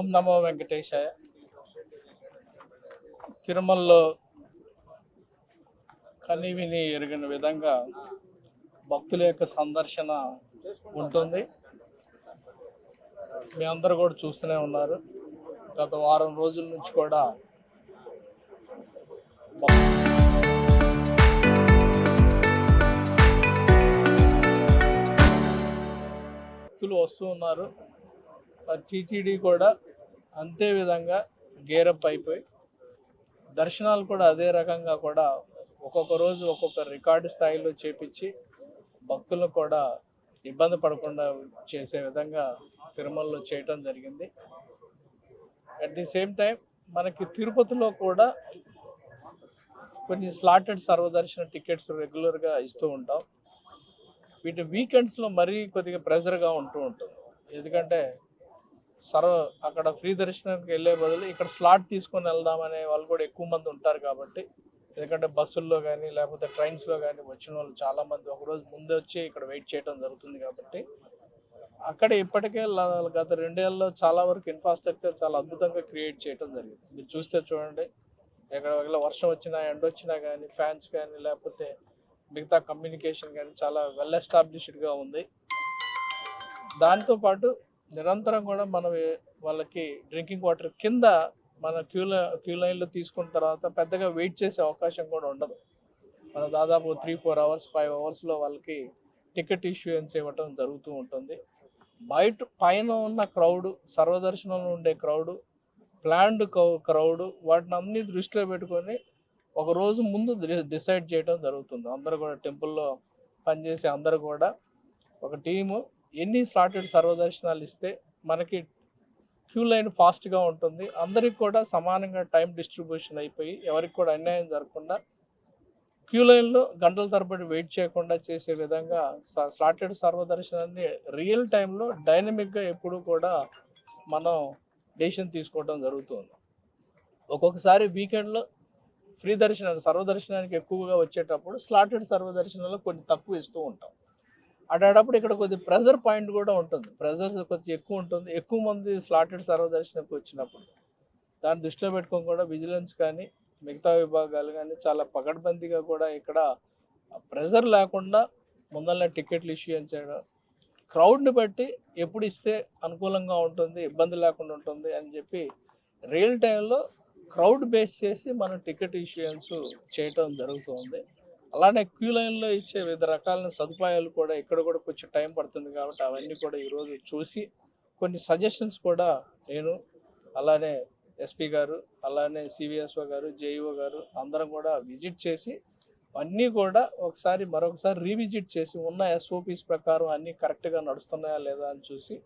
ఓం నమో వెంకటేశాయ. తిరుమలలో కనివిని ఎరిగిన విధంగా భక్తుల యొక్క సందర్శన ఉంటుంది. మీ అందరూ కూడా చూస్తూనే ఉన్నారు. గత వారం రోజుల నుంచి కూడా భక్తులు వస్తూ ఉన్నారు. టీటీడీ కూడా అంతే విధంగా గేరప్ అయిపోయి దర్శనాలు కూడా అదే రకంగా కూడా ఒక్కొక్క రోజు ఒక్కొక్క రికార్డు స్థాయిలో చేపించి భక్తులను కూడా ఇబ్బంది పడకుండా చేసే విధంగా తిరుమలలో చేయటం జరిగింది. అట్ ది సేమ్ టైం మనకి తిరుపతిలో కూడా కొన్ని స్లాటెడ్ సర్వదర్శన టికెట్స్ రెగ్యులర్గా ఇస్తూ ఉంటాం. వీటి వీకెండ్స్లో మరీ కొద్దిగా ప్రెజర్గా ఉంటూ ఉంటుంది. ఎందుకంటే అక్కడ ఫ్రీ దర్శనానికి వెళ్ళే బదులు ఇక్కడ స్లాట్ తీసుకొని వెళ్దామనే వాళ్ళు కూడా ఎక్కువ మంది ఉంటారు. కాబట్టి ఎందుకంటే బస్సుల్లో కానీ లేకపోతే ట్రైన్స్లో కానీ వచ్చిన వాళ్ళు చాలామంది ఒకరోజు ముందే వచ్చి ఇక్కడ వెయిట్ చేయడం జరుగుతుంది. కాబట్టి అక్కడ ఇప్పటికే గత 2 ఏళ్ళలో చాలా వరకు ఇన్ఫ్రాస్ట్రక్చర్ చాలా అద్భుతంగా క్రియేట్ చేయడం జరిగింది. మీరు చూస్తే చూడండి, ఎక్కడ వర్షం వచ్చినా ఎండ వచ్చినా కానీ ఫ్యాన్స్ కానీ లేకపోతే మిగతా కమ్యూనికేషన్ కానీ చాలా వెల్ ఎస్టాబ్లిష్డ్గా ఉంది. దాంతోపాటు నిరంతరం కూడా మనం వాళ్ళకి డ్రింకింగ్ వాటర్ కింద మన క్యూ లైన్లో తీసుకున్న తర్వాత పెద్దగా వెయిట్ చేసే అవకాశం కూడా ఉండదు. మన దాదాపు 3-4 అవర్స్ 5 అవర్స్లో వాళ్ళకి టికెట్ ఇష్యూయన్స్ ఇవ్వటం జరుగుతూ ఉంటుంది. పైన ఉన్న క్రౌడ్, సర్వదర్శనంలో ఉండే క్రౌడ్, ప్లాన్డ్ క్రౌడ్, వాటిని అన్ని దృష్టిలో పెట్టుకొని ఒక రోజు ముందు డిసైడ్ చేయడం జరుగుతుంది. అందరూ కూడా టెంపుల్లో పనిచేసే అందరూ కూడా ఒక టీము ఎన్ని స్లాటెడ్ సర్వదర్శనాలు ఇస్తే మనకి క్యూ లైన్ ఫాస్ట్గా ఉంటుంది, అందరికి కూడా సమానంగా టైం డిస్ట్రిబ్యూషన్ అయిపోయి ఎవరికి కూడా అన్యాయం జరగకుండా క్యూ లైన్లో గంటల తరబడి వెయిట్ చేయకుండా చేసే విధంగా స్లాటెడ్ సర్వదర్శనాన్ని రియల్ టైంలో డైనమిక్గా ఎప్పుడు కూడా మనం డెసిషన్ తీసుకోవడం జరుగుతుంది. ఒక్కొక్కసారి వీకెండ్లో ఫ్రీ సర్వదర్శనానికి ఎక్కువగా వచ్చేటప్పుడు స్లాటెడ్ సర్వదర్శనంలో కొన్ని తక్కువ ఇస్తూ ఉంటాం. అటప్పుడు ఇక్కడ కొద్ది ప్రెజర్ పాయింట్ కూడా ఉంటుంది. ప్రెజర్స్ కొంచెం ఎక్కువ ఉంటుంది. ఎక్కువ మంది స్లాటెడ్ సర్వదర్శనకు వచ్చినప్పుడు దాన్ని దృష్టిలో పెట్టుకొని కూడా విజిలెన్స్ కానీ మిగతా విభాగాలు కానీ చాలా పకడ్బందీగా కూడా ఇక్కడ ప్రెజర్ లేకుండా ముందరనే టికెట్లు ఇష్యూ చేయడం, క్రౌడ్ని బట్టి ఎప్పుడు ఇస్తే అనుకూలంగా ఉంటుంది, ఇబ్బంది లేకుండా ఉంటుంది అని చెప్పి రియల్ టైంలో క్రౌడ్ బేస్ చేసి మనం టికెట్ ఇష్యూయన్స్ చేయటం జరుగుతుంది. అలానే క్యూ లైన్లో ఇచ్చే వివిధ రకాల సదుపాయాలు కూడా ఇక్కడ కూడా కొంచెం టైం పడుతుంది. కాబట్టి అవన్నీ కూడా ఈరోజు చూసి కొన్ని సజెషన్స్ కూడా నేను, అలానే ఎస్పీ గారు, అలానే సివిఎస్ఓ గారు, జేఈఓ గారు అందరం కూడా విజిట్ చేసి అన్నీ కూడా మరొకసారి రీవిజిట్ చేసి ఉన్న ఎస్ఓపీస్ ప్రకారం అన్నీ కరెక్ట్గా నడుస్తున్నాయా లేదా అని చూసి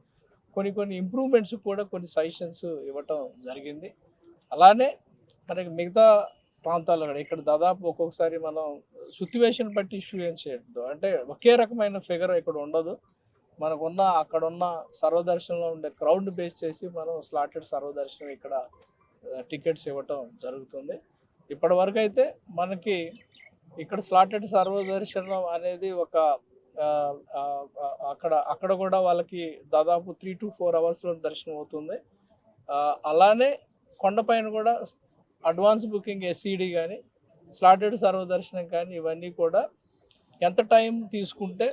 కొన్ని ఇంప్రూవ్మెంట్స్ కూడా కొన్ని సజెషన్స్ ఇవ్వటం జరిగింది. అలానే మనకి మిగతా ప్రాంతాల్లో కూడా ఇక్కడ దాదాపు ఒక్కొక్కసారి మనం సిట్యుయేషన్ బట్టి ఇష్యూ ఏం చేయొద్దు. అంటే ఒకే రకమైన ఫిగర్ ఇక్కడ ఉండదు. అక్కడున్న సర్వదర్శనంలో ఉండే క్రౌడ్ బేస్ చేసి మనం స్లాటెడ్ సర్వదర్శనం ఇక్కడ టికెట్స్ ఇవ్వటం జరుగుతుంది. ఇప్పటి వరకు అయితే మనకి ఇక్కడ స్లాటెడ్ సర్వదర్శనం అనేది ఒక అక్కడ కూడా వాళ్ళకి దాదాపు 3-4 అవర్స్లో దర్శనం అవుతుంది. అలానే కొండపైన కూడా అడ్వాన్స్ బుకింగ్ ఎస్సీడీ కానీ స్లాటెడ్ సర్వదర్శనం కానీ ఇవన్నీ కూడా ఎంత టైం తీసుకుంటే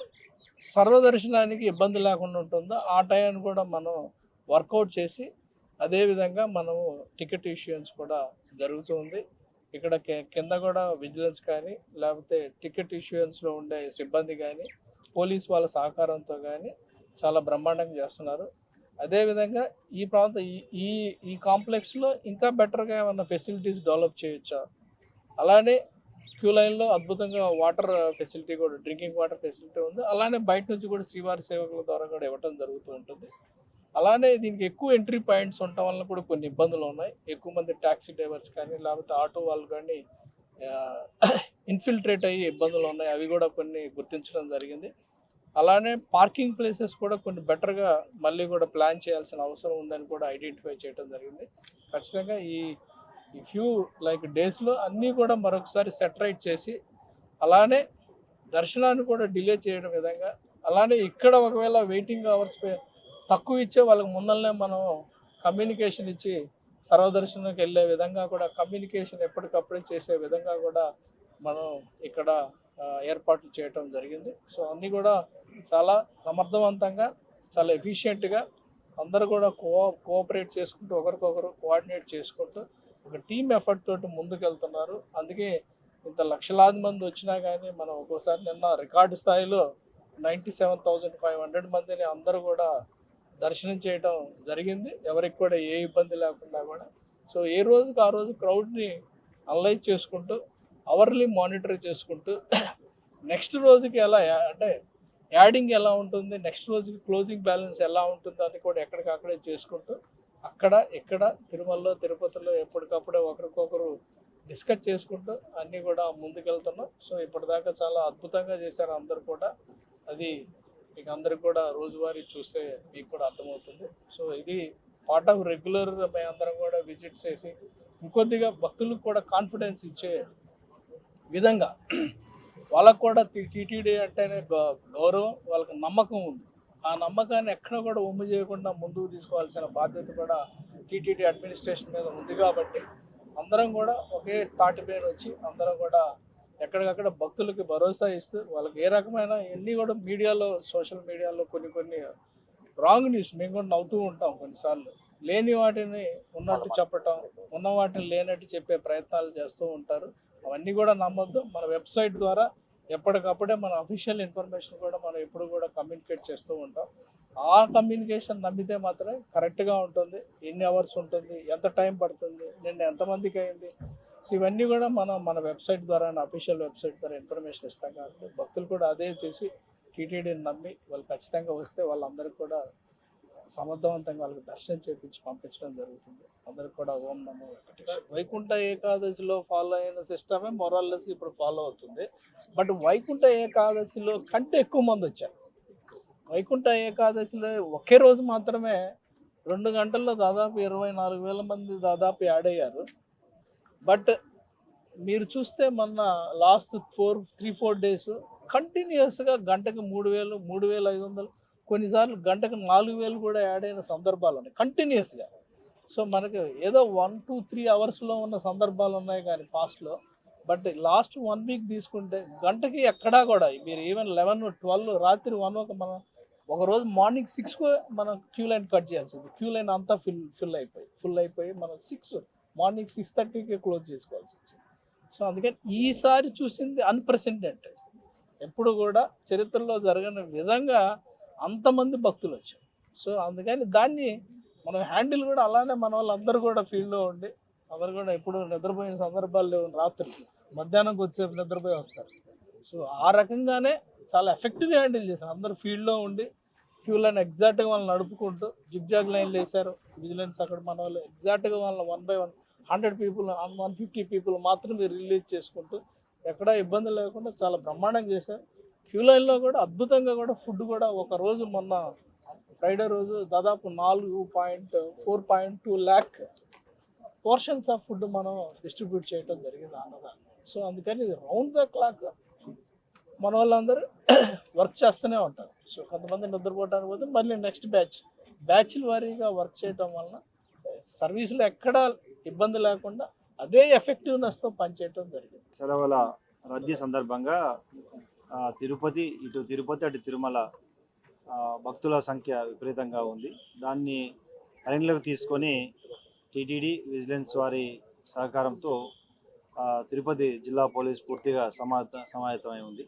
సర్వదర్శనానికి ఇబ్బంది లేకుండా ఉంటుందో ఆ టైంని కూడా మనం వర్కౌట్ చేసి అదేవిధంగా మనము టికెట్ ఇష్యూయన్స్ కూడా జరుగుతుంది. ఇక్కడ కింద కూడా విజిలెన్స్ కానీ లేకపోతే టికెట్ ఇష్యూయన్స్లో ఉండే సిబ్బంది కానీ పోలీస్ వాళ్ళ సహకారంతో కానీ చాలా బ్రహ్మాండంగా చేస్తున్నారు. అదేవిధంగా ఈ కాంప్లెక్స్లో ఇంకా బెటర్గా ఏమన్నా ఫెసిలిటీస్ డెవలప్ చేయొచ్చా, అలానే క్యూ లైన్లో అద్భుతంగా వాటర్ ఫెసిలిటీ కూడా, డ్రింకింగ్ వాటర్ ఫెసిలిటీ ఉంది. అలానే బయట నుంచి కూడా శ్రీవారి సేవకుల ద్వారా కూడా ఇవ్వటం జరుగుతూ ఉంటుంది. అలానే దీనికి ఎక్కువ ఎంట్రీ పాయింట్స్ ఉండటం వల్ల కూడా కొన్ని ఇబ్బందులు ఉన్నాయి. ఎక్కువ మంది ట్యాక్సీ డ్రైవర్స్ కానీ లేకపోతే ఆటో వాళ్ళు కానీ ఇన్ఫిల్ట్రేట్ అయ్యి ఇబ్బందులు ఉన్నాయి. అవి కూడా కొన్ని గుర్తించడం జరిగింది. అలానే పార్కింగ్ ప్లేసెస్ కూడా కొన్ని బెటర్గా మళ్ళీ కూడా ప్లాన్ చేయాల్సిన అవసరం ఉందని కూడా ఐడెంటిఫై చేయడం జరిగింది. ఖచ్చితంగా ఈ ఫ్యూ డేస్లో అన్నీ కూడా మరొకసారి సెటరైట్ చేసి అలానే దర్శనాన్ని కూడా డిలే చేయడం విధంగా, అలానే ఇక్కడ ఒకవేళ వెయిటింగ్ అవర్స్ తక్కువ ఇచ్చే వాళ్ళకి ముందరనే మనం కమ్యూనికేషన్ ఇచ్చి సర్వదర్శనంకి వెళ్ళే విధంగా కూడా కమ్యూనికేషన్ ఎప్పటికప్పుడు చేసే విధంగా కూడా మనం ఇక్కడ ఏర్పాట్లు చేయటం జరిగింది. సో అన్నీ కూడా చాలా సమర్థవంతంగా చాలా ఎఫిషియెంట్గా అందరూ కూడా కోఆపరేట్ చేసుకుంటూ ఒకరికొకరు కోఆర్డినేట్ చేసుకుంటూ ఒక టీమ్ ఎఫర్ట్ తోటి ముందుకెళ్తున్నారు. అందుకే ఇంత లక్షలాది మంది వచ్చినా కానీ మనం ఒక్కోసారి నిన్న రికార్డు స్థాయిలో 97,500 మందిని అందరూ కూడా దర్శనం చేయడం జరిగింది. ఎవరికి కూడా ఏ ఇబ్బంది లేకుండా కూడా. సో ఏ రోజుకి ఆ రోజు క్రౌడ్ని అనలైజ్ చేసుకుంటూ అవర్లీ మానిటర్ చేసుకుంటూ నెక్స్ట్ రోజుకి ఎలా అంటే యాడింగ్ ఎలా ఉంటుంది, నెక్స్ట్ రోజుకి క్లోజింగ్ బ్యాలెన్స్ ఎలా ఉంటుంది అని కూడా ఎక్కడికక్కడే చేసుకుంటూ అక్కడ ఇక్కడ తిరుమలలో తిరుపతిలో ఎప్పటికప్పుడే ఒకరికొకరు డిస్కస్ చేసుకుంటూ అన్నీ కూడా ముందుకెళ్తున్నాం. సో ఇప్పటిదాకా చాలా అద్భుతంగా చేశారు అందరు కూడా. అది మీకు అందరికి కూడా రోజువారీ చూస్తే మీకు కూడా అర్థమవుతుంది. సో ఇది పార్ట్ ఆఫ్ రెగ్యులర్ మేము అందరం కూడా విజిట్ చేసి ఇంకొద్దిగా భక్తులకు కూడా కాన్ఫిడెన్స్ ఇచ్చే విధంగా వాళ్ళకు కూడా టీటీడీ అంటేనే గౌరవం, వాళ్ళకి నమ్మకం ఉంది. ఆ నమ్మకాన్ని ఎక్కడ కూడా ఒమ్ము చేయకుండా ముందుకు తీసుకోవాల్సిన బాధ్యత కూడా టీటీడీ అడ్మినిస్ట్రేషన్ మీద ఉంది. కాబట్టి అందరం కూడా ఒకే తాటిపైన వచ్చి అందరం కూడా ఎక్కడికక్కడ భక్తులకి భరోసా ఇస్తూ వాళ్ళకి ఏ రకమైన ఎన్ని కూడా మీడియాలో సోషల్ మీడియాలో కొన్ని రాంగ్ న్యూస్ మేము కూడా నవ్వుతూ ఉంటాం. కొన్నిసార్లు లేని వాటిని ఉన్నట్టు చెప్పటం, ఉన్న వాటిని లేనట్టు చెప్పే ప్రయత్నాలు చేస్తూ ఉంటారు. అవన్నీ కూడా నమ్మొద్దు. మన వెబ్సైట్ ద్వారా ఎప్పటికప్పుడే మన అఫీషియల్ ఇన్ఫర్మేషన్ కూడా మనం ఎప్పుడు కూడా కమ్యూనికేట్ చేస్తూ ఉంటాం. ఆ కమ్యూనికేషన్ నమ్మితే మాత్రమే కరెక్ట్గా ఉంటుంది. ఎన్ని అవర్స్ ఉంటుంది, ఎంత టైం పడుతుంది, నిన్న ఎంతమందికి అయింది, సో ఇవన్నీ కూడా మన వెబ్సైట్ ద్వారా అఫీషియల్ వెబ్సైట్ ద్వారా ఇన్ఫర్మేషన్ ఇస్తాం. కాబట్టి భక్తులు కూడా అదే చేసి టీటీడీని నమ్మి వాళ్ళు ఖచ్చితంగా వస్తే వాళ్ళందరికీ కూడా సమర్థవంతంగా వాళ్ళకి దర్శనం చేయించి పంపించడం జరుగుతుంది. అందరికి కూడా ఓం నమో వెంకటేశ్వర. వైకుంఠ ఏకాదశిలో ఫాలో అయిన సిస్టమే మొరాల్లెస్ ఇప్పుడు ఫాలో అవుతుంది. బట్ వైకుంఠ ఏకాదశిలో కంటే ఎక్కువ మంది వచ్చారు. వైకుంఠ ఏకాదశిలో ఒకే రోజు మాత్రమే 2 గంటల్లో దాదాపు 24,000 మంది దాదాపు యాడ్ అయ్యారు. బట్ మీరు చూస్తే మొన్న లాస్ట్ 3-4 డేస్ కంటిన్యూస్గా గంటకు 3,000, 3,500, కొన్నిసార్లు గంటకు 4,000 కూడా యాడ్ అయిన సందర్భాలు ఉన్నాయి కంటిన్యూస్గా. సో మనకి ఏదో 1-2-3 అవర్స్లో ఉన్న సందర్భాలు ఉన్నాయి కానీ పాస్ట్లో. బట్ లాస్ట్ 1 వీక్ తీసుకుంటే గంటకి ఎక్కడా కూడా మీరు ఈవెన్ 11-12 రాత్రి 1 మనం ఒకరోజు మార్నింగ్ 6కు మనం క్యూ లైన్ కట్ చేయాల్సింది. క్యూ లైన్ అంతా ఫుల్ అయిపోయి మనం మార్నింగ్ 6:30కి క్లోజ్ చేసుకోవాల్సి వచ్చింది. సో అందుకని ఈసారి చూసింది అన్ప్రెసిడెంటెడ్. ఎప్పుడు కూడా చరిత్రలో జరగని విధంగా అంతమంది భక్తులు వచ్చారు. సో అందుకని దాన్ని మనం హ్యాండిల్ కూడా అలానే మన వాళ్ళందరూ కూడా ఫీల్డ్లో ఉండి అందరు కూడా ఎప్పుడు నిద్రపోయిన సందర్భాలు లేవు. రాత్రి మధ్యాహ్నం కొద్దిసేపు నిద్రపోయి వస్తారు. సో ఆ రకంగానే చాలా ఎఫెక్టివ్గా హ్యాండిల్ చేశారు. అందరూ ఫీల్డ్లో ఉండి క్యూ లైన్ ఎగ్జాక్ట్గా వాళ్ళని నడుపుకుంటూ జిగ్జాగ్ లైన్లు వేశారు. విజిలెన్స్ అక్కడ మన వాళ్ళు ఎగ్జాక్ట్గా వాళ్ళని 1 by 1 100 people 150 people మాత్రమే రిలీజ్ చేసుకుంటూ ఎక్కడా ఇబ్బంది లేకుండా చాలా బ్రహ్మాండంగా చేశారు. క్యూ లైన్లో కూడా అద్భుతంగా కూడా ఫుడ్ కూడా ఒక రోజు మొన్న ఫ్రైడే రోజు దాదాపు 4.2 lakh పోర్షన్స్ ఆఫ్ ఫుడ్ మనం డిస్ట్రిబ్యూట్ చేయడం జరిగింది అన్నదాన్ని. సో అందుకని ఇది రౌండ్ ద క్లాక్ మన వాళ్ళందరూ వర్క్ చేస్తూనే ఉంటారు. సో కొంతమంది నిద్రపోవడానికి పోతే మళ్ళీ నెక్స్ట్ బ్యాచ్ల వారీగా వర్క్ చేయడం వలన సర్వీసులు ఎక్కడా ఇబ్బంది లేకుండా అదే ఎఫెక్టివ్నెస్తో పనిచేయడం జరిగింది. సెలవుల రద్దీ సందర్భంగా తిరుపతి అటు తిరుమల భక్తుల సంఖ్య విపరీతంగా ఉంది. దాన్ని పరిగణలోకి తీసుకొని టీటీడీ విజిలెన్స్ వారి సహకారంతో తిరుపతి జిల్లా పోలీస్ పూర్తిగా సమాయత్తమై ఉంది.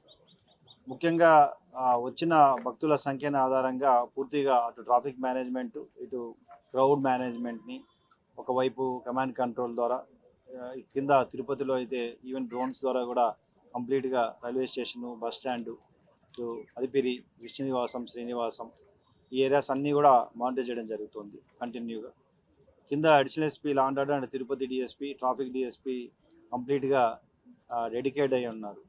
ముఖ్యంగా వచ్చిన భక్తుల సంఖ్యను ఆధారంగా పూర్తిగా అటు ట్రాఫిక్ మేనేజ్మెంట్ ఇటు క్రౌడ్ మేనేజ్మెంట్ని ఒకవైపు కమాండ్ కంట్రోల్ ద్వారా కింద తిరుపతిలో అయితే ఈవెన్ డ్రోన్స్ ద్వారా కూడా కంప్లీట్గా railway station, bus stand, Alipiri, Vishnunivasam, Srinivasam ఈ ఏరియాస్ అన్నీ కూడా మానిటర్ చేయడం జరుగుతుంది కంటిన్యూగా. కింద additional SP law and order and Tirupati DSP, traffic DSP కంప్లీట్గా డెడికేట్ అయి ఉన్నారు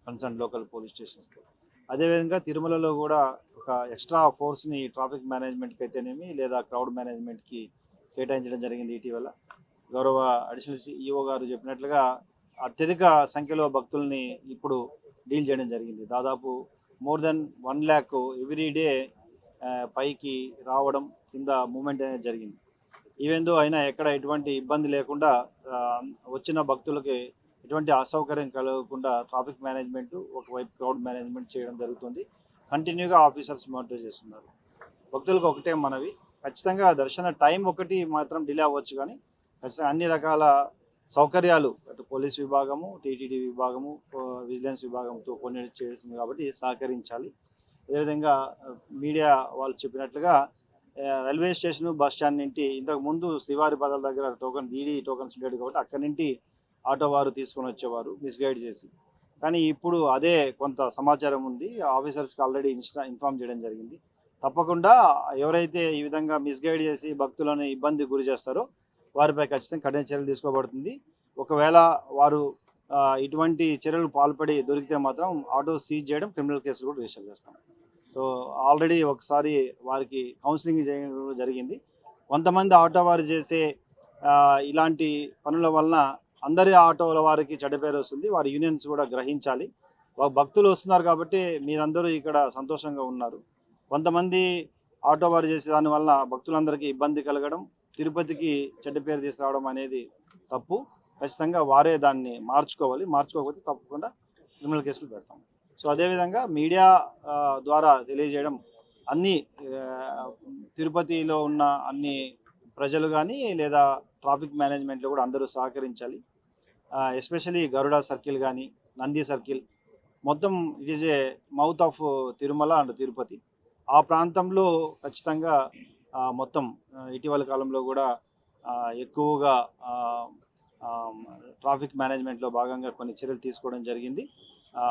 కన్సర్న్ లోకల్ పోలీస్ స్టేషన్స్తో. అదేవిధంగా తిరుమలలో కూడా ఒక ఎక్స్ట్రా ఫోర్స్ని ట్రాఫిక్ మేనేజ్మెంట్కి అయితేనేమి లేదా క్రౌడ్ మేనేజ్మెంట్కి కేటాయించడం జరిగింది. ఇటీవల గౌరవ అడిషనల్ ఈఓ గారు చెప్పినట్లుగా అత్యధిక సంఖ్యలో భక్తుల్ని ఇప్పుడు డీల్ చేయడం జరిగింది. దాదాపు more than 1 lakh every day పైకి రావడం, కింద మూమెంట్ అనేది జరిగింది. ఈవెందో అయినా ఎక్కడ ఎటువంటి ఇబ్బంది లేకుండా ఆ, వచ్చిన భక్తులకి ఎటువంటి అసౌకర్యం కలగకుండా ట్రాఫిక్ మేనేజ్మెంట్ ఒకవైపు క్రౌడ్ మేనేజ్మెంట్ చేయడం జరుగుతుంది. కంటిన్యూగా ఆఫీసర్స్ మానిటర్ చేస్తున్నారు. భక్తులకు ఒకటే మనవి, ఖచ్చితంగా దర్శన టైం ఒకటి మాత్రం డిలే అవ్వచ్చు, కానీ ఖచ్చితంగా అన్ని రకాల సౌకర్యాలు అటు పోలీస్ విభాగము, టీటీడీ విభాగము, విజిలెన్స్ విభాగంతో కోఆర్డినేట్ చేస్తుంది కాబట్టి సహకరించాలి. అదేవిధంగా మీడియా వాళ్ళు చెప్పినట్లుగా రైల్వే స్టేషన్ బస్ స్టాండ్ నుండి ఇంతకు ముందు శ్రీవారి పదాల దగ్గర డీడీ టోకన్స్ ఉండేది కాబట్టి అక్కడి నుండి ఆటో వారు తీసుకొని వచ్చేవారు మిస్గైడ్ చేసి. కానీ ఇప్పుడు అదే కొంత సమాచారం ఉంది, ఆఫీసర్స్కి ఆల్రెడీ ఇన్ఫామ్ చేయడం జరిగింది. తప్పకుండా ఎవరైతే ఈ విధంగా మిస్గైడ్ చేసి భక్తులను ఇబ్బంది గురి చేస్తారో వారిపై ఖచ్చితంగా కఠిన చర్యలు తీసుకోబడుతుంది. ఒకవేళ వారు ఇటువంటి చర్యలు పాల్పడి దొరికితే మాత్రం ఆటో సీజ్ చేయడం, క్రిమినల్ కేసులు కూడా రిజిస్టర్ చేస్తాం. సో ఆల్రెడీ ఒకసారి వారికి కౌన్సిలింగ్ చేయడం జరిగింది. కొంతమంది ఆటో వారు చేసే ఇలాంటి పనుల వలన అందరి ఆటోల వారికి చెడ్డ పేరు వస్తుంది. వారి యూనియన్స్ కూడా గ్రహించాలి. భక్తులు వస్తున్నారు కాబట్టి మీరందరూ ఇక్కడ సంతోషంగా ఉన్నారు. కొంతమంది ఆటో వారు చేసే దానివల్ల భక్తులందరికీ ఇబ్బంది కలగడం, తిరుపతికి చెడ్డ పేరు తీసుకురావడం అనేది తప్పు. ఖచ్చితంగా వారే దాన్ని మార్చుకోవాలి. మార్చుకోకపోతే తప్పకుండా క్రిమినల్ కేసులు పెడతాం. సో అదేవిధంగా మీడియా ద్వారా తెలియజేయడం, అన్ని తిరుపతిలో ఉన్న అన్ని ప్రజలు కానీ లేదా ట్రాఫిక్ మేనేజ్మెంట్లో కూడా అందరూ సహకరించాలి. ఎస్పెషలీ గరుడ సర్కిల్ కానీ, నంది సర్కిల్, మొత్తం it is a mouth of Tirumala and Tirupati. ఆ ప్రాంతంలో ఖచ్చితంగా మొత్తం ఇటీవల కాలంలో కూడా ఎక్కువగా ట్రాఫిక్ మేనేజ్మెంట్లో భాగంగా కొన్ని చర్యలు తీసుకోవడం జరిగింది.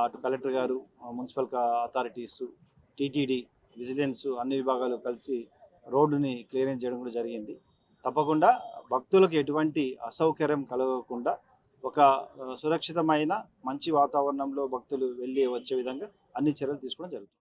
అటు కలెక్టర్ గారు, మున్సిపల్ అథారిటీస్, టీటీడీ, విజిలెన్స్ అన్ని విభాగాలు కలిసి రోడ్డుని క్లియరెన్స్ చేయడం కూడా జరిగింది. తప్పకుండా భక్తులకు ఎటువంటి అసౌకర్యం కలగకుండా ఒక సురక్షితమైన మంచి వాతావరణంలో భక్తులు వెళ్ళి వచ్చే విధంగా అన్ని చర్యలు తీసుకోవడం జరుగుతుంది.